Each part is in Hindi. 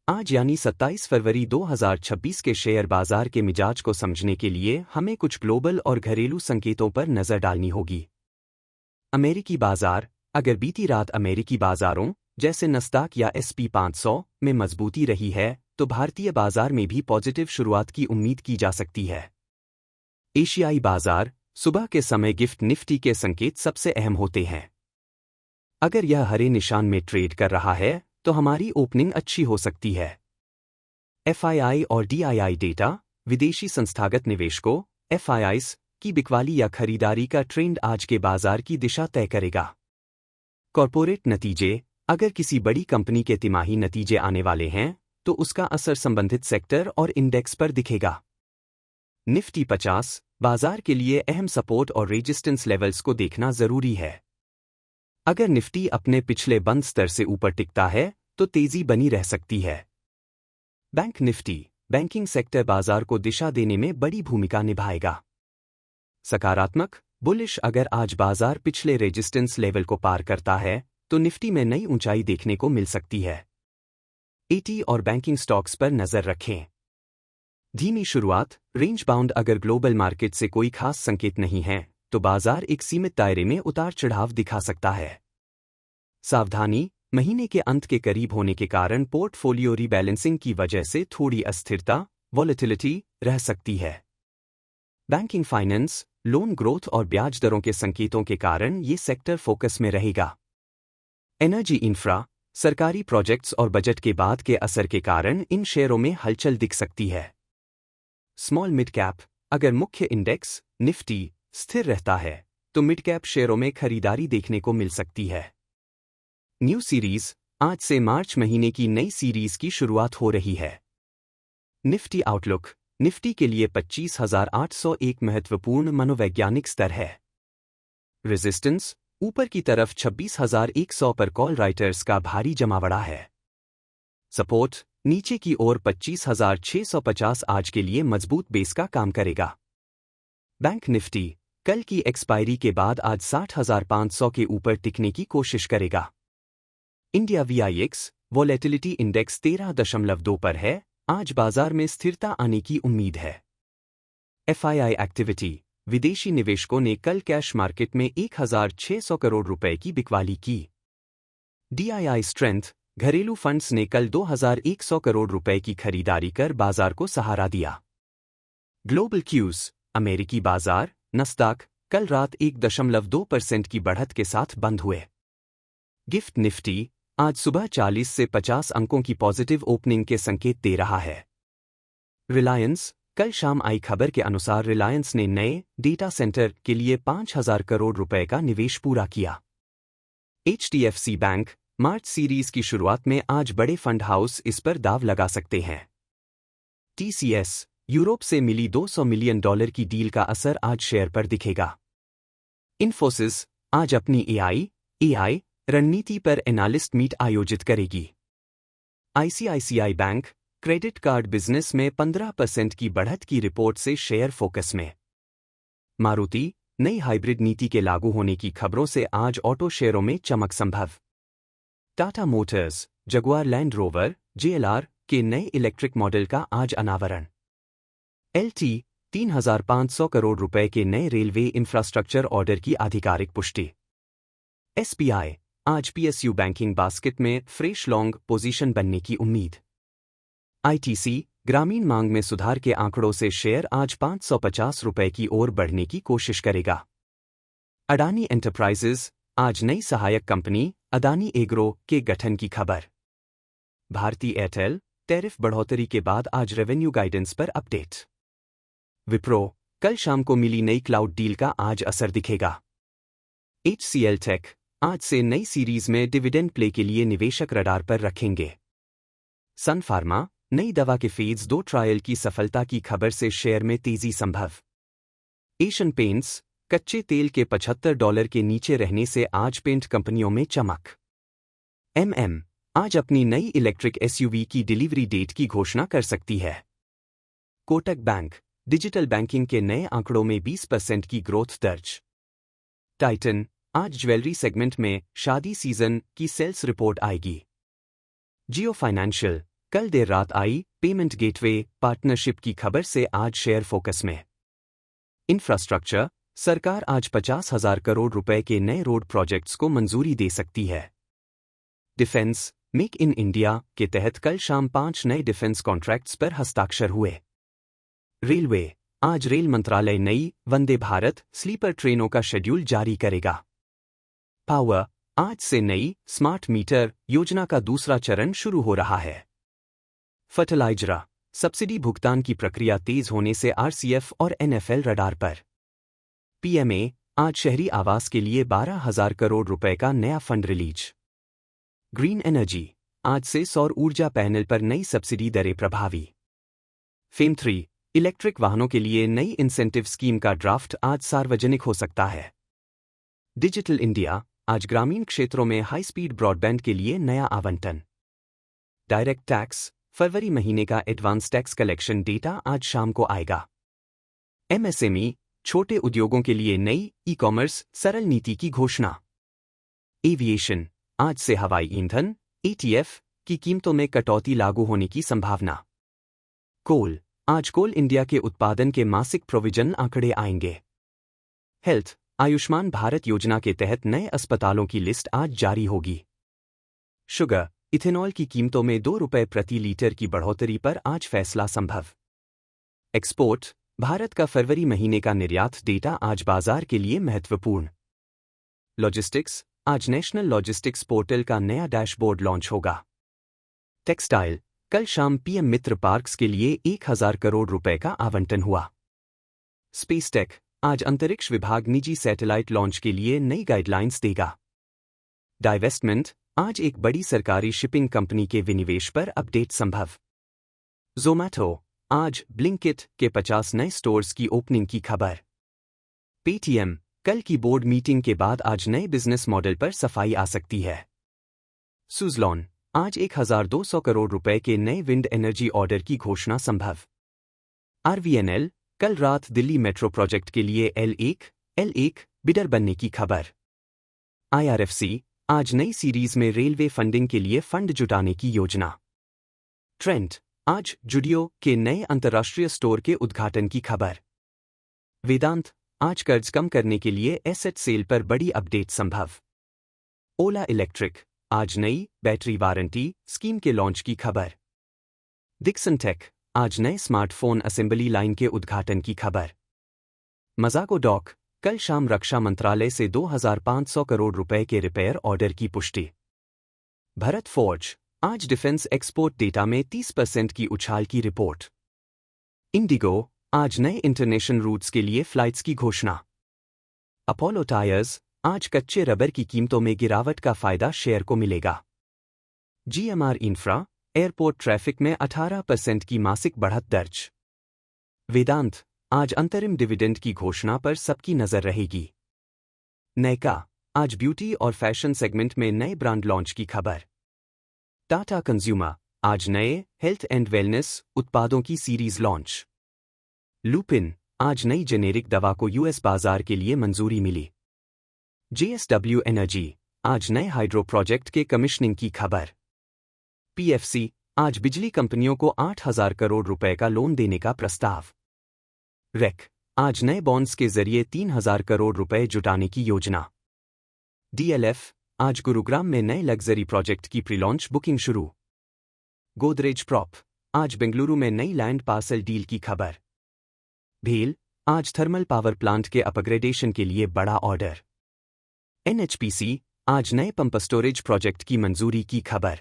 आज यानी 27 फरवरी 2026 के शेयर बाजार के मिजाज को समझने के लिए हमें कुछ ग्लोबल और घरेलू संकेतों पर नजर डालनी होगी। अमेरिकी बाजार। अगर बीती रात अमेरिकी बाजारों जैसे नस्दाक या SP 500 में मजबूती रही है तो भारतीय बाजार में भी पॉजिटिव शुरुआत की उम्मीद की जा सकती है। एशियाई बाजार। सुबह के समय गिफ्ट निफ्टी के संकेत सबसे अहम होते हैं। अगर यह हरे निशान में ट्रेड कर रहा है तो हमारी ओपनिंग अच्छी हो सकती है। FII और DII डेटा। विदेशी संस्थागत निवेशकों FIIs की बिकवाली या खरीदारी का ट्रेंड आज के बाजार की दिशा तय करेगा। कॉर्पोरेट नतीजे। अगर किसी बड़ी कंपनी के तिमाही नतीजे आने वाले हैं तो उसका असर संबंधित सेक्टर और इंडेक्स पर दिखेगा। निफ्टी 50 बाजार के लिए अहम सपोर्ट और रेजिस्टेंस लेवल्स को देखना जरूरी है। अगर निफ्टी अपने पिछले बंद स्तर से ऊपर टिकता है तो तेजी बनी रह सकती है। Bank Nifty. बैंकिंग सेक्टर बाजार को दिशा देने में बड़ी भूमिका निभाएगा। सकारात्मक बुलिश। अगर आज बाजार पिछले रेजिस्टेंस लेवल को पार करता है तो निफ्टी में नई ऊंचाई देखने को मिल सकती है। AT और बैंकिंग स्टॉक्स पर नजर रखें। धीमी शुरुआत रेंज बाउंड। अगर ग्लोबल मार्केट से कोई खास संकेत नहीं है तो बाजार एक सीमित दायरे में उतार चढ़ाव दिखा सकता है। सावधानी महीने के अंत के करीब होने के कारण पोर्टफोलियो रीबैलेंसिंग की वजह से थोड़ी अस्थिरता वॉलेटिलिटी रह सकती है। बैंकिंग फाइनेंस लोन ग्रोथ और ब्याज दरों के संकेतों के कारण ये सेक्टर फोकस में रहेगा। एनर्जी इंफ्रा सरकारी प्रोजेक्ट्स और बजट के बाद के असर के कारण इन शेयरों में हलचल दिख सकती है। Small mid cap. अगर मुख्य इंडेक्स निफ्टी स्थिर रहता है तो मिड कैप शेयरों में खरीदारी देखने को मिल सकती है। New series. आज से मार्च महीने की नई सीरीज की शुरुआत हो रही है। Nifty outlook. निफ्टी के लिए 25,800 एक महत्वपूर्ण मनोवैज्ञानिक स्तर है। रेजिस्टेंस ऊपर की तरफ 26,100 पर कॉल राइटर्स का भारी जमावड़ा है। सपोर्ट नीचे की ओर 25,650 आज के लिए मजबूत बेस का काम करेगा। बैंक निफ्टी कल की एक्सपायरी के बाद आज 60,500 के ऊपर टिकने की कोशिश करेगा। इंडिया VIX वॉलेटिलिटी इंडेक्स 13.2 पर है। आज बाजार में स्थिरता आने की उम्मीद है। FII activity. विदेशी निवेशकों ने कल कैश मार्केट में 1,600 करोड़ रुपए की बिकवाली की। DII strength. घरेलू फंड्स ने कल 2,100 करोड़ रुपए की खरीदारी कर बाजार को सहारा दिया। Global cues. अमेरिकी बाजार नस्दाक कल रात 1.2% की बढ़त के साथ बंद हुए। गिफ्ट निफ्टी आज सुबह 40 से 50 अंकों की पॉजिटिव ओपनिंग के संकेत दे रहा है। रिलायंस कल शाम आई खबर के अनुसार रिलायंस ने नए डेटा सेंटर के लिए 5,000 करोड़ रुपए का निवेश पूरा किया। HDFC बैंक मार्च सीरीज की शुरुआत में आज बड़े फंड हाउस इस पर दाव लगा सकते हैं। TCS यूरोप से मिली $200 मिलियन की डील का असर आज शेयर पर दिखेगा। इन्फोसिस आज अपनी AI रणनीति पर एनालिस्ट मीट आयोजित करेगी। ICICI bank credit card business में 15% की बढ़त की रिपोर्ट से शेयर फोकस में। मारुति नई हाइब्रिड नीति के लागू होने की खबरों से आज ऑटो शेयरों में चमक संभव। Tata Motors Jaguar land rover JLR के नए इलेक्ट्रिक मॉडल का आज अनावरण। LT 3,500 करोड़ रुपए के नए रेलवे इंफ्रास्ट्रक्चर ऑर्डर की आधिकारिक पुष्टि। SBI आज PSU बैंकिंग बास्केट में फ्रेश लॉन्ग पोजीशन बनने की उम्मीद। ITC ग्रामीण मांग में सुधार के आंकड़ों से शेयर आज 550 रुपए की ओर बढ़ने की कोशिश करेगा। अडानी एंटरप्राइजेज आज नई सहायक कंपनी अदानी एग्रो के गठन की खबर। भारती एयरटेल टैरिफ बढ़ोतरी के बाद आज रेवेन्यू गाइडेंस पर अपडेट। विप्रो कल शाम को मिली नई क्लाउड डील का आज असर दिखेगा। HCL टेक आज से नई सीरीज में डिविडेंड प्ले के लिए निवेशक रडार पर रखेंगे। सन फार्मा नई दवा के फेज 2 ट्रायल की सफलता की खबर से शेयर में तेजी संभव। एशियन पेंट्स कच्चे तेल के $75 के नीचे रहने से आज पेंट कंपनियों में चमक। MM आज अपनी नई इलेक्ट्रिक SUV की डिलीवरी डेट की घोषणा कर सकती है। कोटक बैंक डिजिटल बैंकिंग के नए आंकड़ों में 20% की ग्रोथ दर्ज। टाइटन आज ज्वेलरी सेगमेंट में शादी सीजन की सेल्स रिपोर्ट आएगी। जियो फाइनेंशियल कल देर रात आई पेमेंट गेटवे पार्टनरशिप की खबर से आज शेयर फोकस में। इंफ्रास्ट्रक्चर, सरकार आज 50,000 करोड़ रुपए के नए रोड प्रोजेक्ट्स को मंजूरी दे सकती है। डिफेंस, मेक इन इंडिया के तहत कल शाम 5 नए डिफेंस कॉन्ट्रैक्ट्स पर हस्ताक्षर हुए। रेलवे, आज रेल मंत्रालय नई वंदे भारत स्लीपर ट्रेनों का शेड्यूल जारी करेगा। पावर, आज से नई स्मार्ट मीटर योजना का दूसरा चरण शुरू हो रहा है। फर्टिलाइजर, सब्सिडी भुगतान की प्रक्रिया तेज होने से आरसीएफ और एनएफएल रडार पर। पीएमए, आज शहरी आवास के लिए 12,000 करोड़ रुपए का नया फंड रिलीज। ग्रीन एनर्जी, आज से सौर ऊर्जा पैनल पर नई सब्सिडी दरें प्रभावी। फेम 3, इलेक्ट्रिक वाहनों के लिए नई इंसेंटिव स्कीम का ड्राफ्ट आज सार्वजनिक हो सकता है। डिजिटल इंडिया, आज ग्रामीण क्षेत्रों में हाई स्पीड ब्रॉडबैंड के लिए नया आवंटन। डायरेक्ट टैक्स, फरवरी महीने का एडवांस टैक्स कलेक्शन डेटा आज शाम को आएगा। एमएसएमई, छोटे उद्योगों के लिए नई ई कॉमर्स सरल नीति की घोषणा। एविएशन, आज से हवाई ईंधन एटीएफ की कीमतों में कटौती लागू होने की संभावना। कोल, आज कोल इंडिया के उत्पादन के मासिक प्रोविजन आंकड़े आएंगे। हेल्थ, आयुष्मान भारत योजना के तहत नए अस्पतालों की लिस्ट आज जारी होगी। शुगर, इथेनॉल की कीमतों में 2 रुपये प्रति लीटर की बढ़ोतरी पर आज फैसला संभव। एक्सपोर्ट, भारत का फरवरी महीने का निर्यात डेटा आज बाजार के लिए महत्वपूर्ण। लॉजिस्टिक्स, आज नेशनल लॉजिस्टिक्स पोर्टल का नया डैशबोर्ड लॉन्च होगा। टेक्सटाइल, कल शाम पीएम मित्र पार्क्स के लिए 1,000 करोड़ रुपए का आवंटन हुआ। स्पेस टेक, आज अंतरिक्ष विभाग निजी सैटेलाइट लॉन्च के लिए नई गाइडलाइंस देगा। डाइवेस्टमेंट, आज एक बड़ी सरकारी शिपिंग कंपनी के विनिवेश पर अपडेट संभव। ज़ोमैटो, आज ब्लिंकिट के 50 नए स्टोर्स की ओपनिंग की खबर। पेटीएम, कल की बोर्ड मीटिंग के बाद आज नए बिजनेस मॉडल पर सफाई आ सकती है। सुज़लॉन, आज 1,200 करोड़ रुपए के नए विंड एनर्जी ऑर्डर की घोषणा संभव। आरवीएनएल, कल रात दिल्ली मेट्रो प्रोजेक्ट के लिए L1 बिडर बनने की खबर। आईआरएफसी, आज नई सीरीज में रेलवे फंडिंग के लिए फंड जुटाने की योजना। ट्रेंड, आज जुडियो के नए अंतर्राष्ट्रीय स्टोर के उद्घाटन की खबर। वेदांत, आज कर्ज कम करने के लिए एसेट सेल पर बड़ी अपडेट संभव। ओला इलेक्ट्रिक, आज नई बैटरी वारंटी स्कीम के लॉन्च की खबर। डिक्सन टेक, आज नए स्मार्टफोन असेंबली लाइन के उद्घाटन की खबर। मज़ागो डॉक, कल शाम रक्षा मंत्रालय से 2,500 करोड़ रुपए के रिपेयर ऑर्डर की पुष्टि। भारत फोर्ज, आज डिफेंस एक्सपोर्ट डेटा में 30% की उछाल की रिपोर्ट। इंडिगो, आज नए इंटरनेशनल रूट्स के लिए फ्लाइट्स की घोषणा। अपोलो टायर्स, आज कच्चे रबर की कीमतों में गिरावट का फायदा शेयर को मिलेगा। जीएमआर इंफ्रा, एयरपोर्ट ट्रैफिक में 18% की मासिक बढ़त दर्ज। वेदांत, आज अंतरिम डिविडेंड की घोषणा पर सबकी नजर रहेगी। नैका, आज ब्यूटी और फैशन सेगमेंट में नए ब्रांड लॉन्च की खबर। टाटा कंज्यूमर, आज नए हेल्थ एंड वेलनेस उत्पादों की सीरीज लॉन्च। लुपिन, आज नई जेनेरिक दवा को यूएस बाजार के लिए मंजूरी मिली। जेएसडब्ल्यू एनर्जी, आज नए हाइड्रो प्रोजेक्ट के कमिश्निंग की खबर। पीएफसी, आज बिजली कंपनियों को 8,000 करोड़ रुपए का लोन देने का प्रस्ताव। रेक, आज नए बॉन्ड्स के जरिए 3,000 करोड़ रुपए जुटाने की योजना। डीएलएफ, आज गुरुग्राम में नए लग्जरी प्रोजेक्ट की प्री लॉन्च बुकिंग शुरू। गोदरेज प्रॉप, आज बेंगलुरु में नई लैंड पार्सल डील की खबर। भेल, आज थर्मल पावर प्लांट के अपग्रेडेशन के लिए बड़ा ऑर्डर। एनएचपीसी, आज नए पंप स्टोरेज प्रोजेक्ट की मंजूरी की खबर।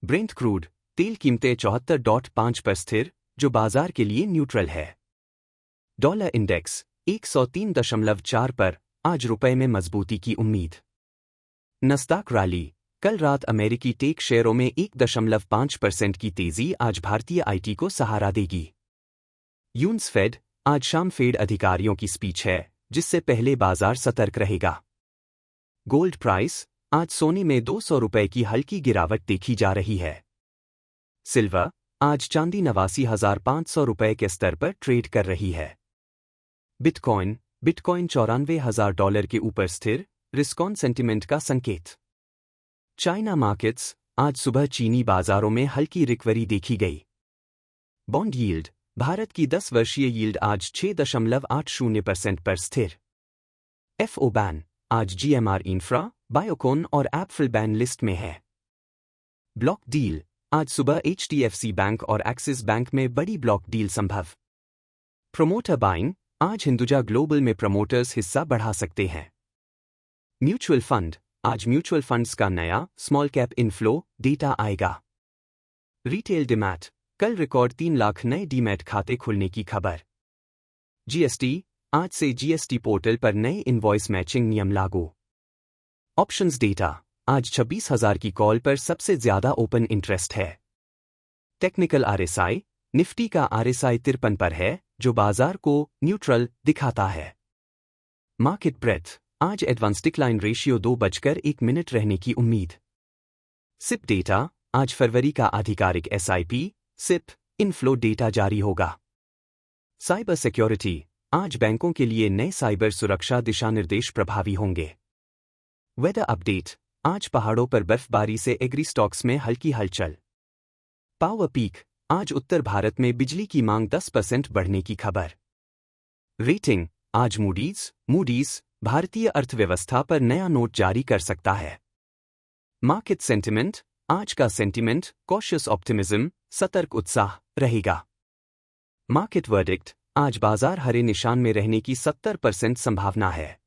ब्रेंट क्रूड, तेल कीमतें 74.5 पर स्थिर, जो बाजार के लिए न्यूट्रल है। डॉलर इंडेक्स 103.4 पर, आज रुपए में मजबूती की उम्मीद। नस्दाक रैली, कल रात अमेरिकी टेक शेयरों में 1.5% की तेजी आज भारतीय आईटी को सहारा देगी। यूएस फेड, आज शाम फेड अधिकारियों की स्पीच है, जिससे पहले बाजार सतर्क रहेगा। गोल्ड प्राइस, आज सोने में 200 रुपए की हल्की गिरावट देखी जा रही है। सिल्वर, आज चांदी 89,500 रुपए के स्तर पर ट्रेड कर रही है। बिटकॉइन 94,000 डॉलर के ऊपर स्थिर, रिस्क ऑन सेंटिमेंट का संकेत। चाइना मार्केट्स, आज सुबह चीनी बाजारों में हल्की रिकवरी देखी गई। बॉन्ड यील्ड, भारत की 10 वर्षीय यील्ड आज 6.80% पर स्थिर। एफओ बैन, आज जीएमआर इंफ्रा, बायोकॉन और एप्पल बैन लिस्ट में है। ब्लॉक डील, आज सुबह एचडीएफसी बैंक और एक्सिस बैंक में बड़ी ब्लॉक डील संभव। प्रोमोटर बाइंग, आज हिंदुजा ग्लोबल में प्रमोटर्स हिस्सा बढ़ा सकते हैं। म्यूचुअल फंड, आज म्यूचुअल फंड्स का नया स्मॉल कैप इनफ्लो डेटा आएगा। रिटेल डीमैट, कल रिकॉर्ड 3 लाख नए डीमैट खाते खुलने की खबर। जीएसटी, आज से जीएसटी पोर्टल पर नए इनवॉइस मैचिंग नियम लागू। ऑप्शंस डेटा, आज 26,000 की कॉल पर सबसे ज्यादा ओपन इंटरेस्ट है। टेक्निकल आरएसआई, निफ्टी का आरएसआई 53 पर है, जो बाजार को न्यूट्रल दिखाता है। मार्केट ब्रेथ, आज एडवांस डिक्लाइन रेशियो 2:01 रहने की उम्मीद। सिप डेटा, आज फरवरी का आधिकारिक एसआईपी सिप इनफ्लो डेटा जारी होगा। साइबर सिक्योरिटी, आज बैंकों के लिए नए साइबर सुरक्षा दिशानिर्देश प्रभावी होंगे। वेदर अपडेट, आज पहाड़ों पर बर्फबारी से एग्री स्टॉक्स में हल्की हलचल। पावर पीक, आज उत्तर भारत में बिजली की मांग 10% बढ़ने की खबर। रेटिंग, आज मूडीज भारतीय अर्थव्यवस्था पर नया नोट जारी कर सकता है। मार्केट सेंटिमेंट, आज का सेंटिमेंट कॉशियस ऑप्टिमिज्म, सतर्क उत्साह रहेगा। मार्केट वर्डिक्ट, आज बाजार हरे निशान में रहने की 70% संभावना है।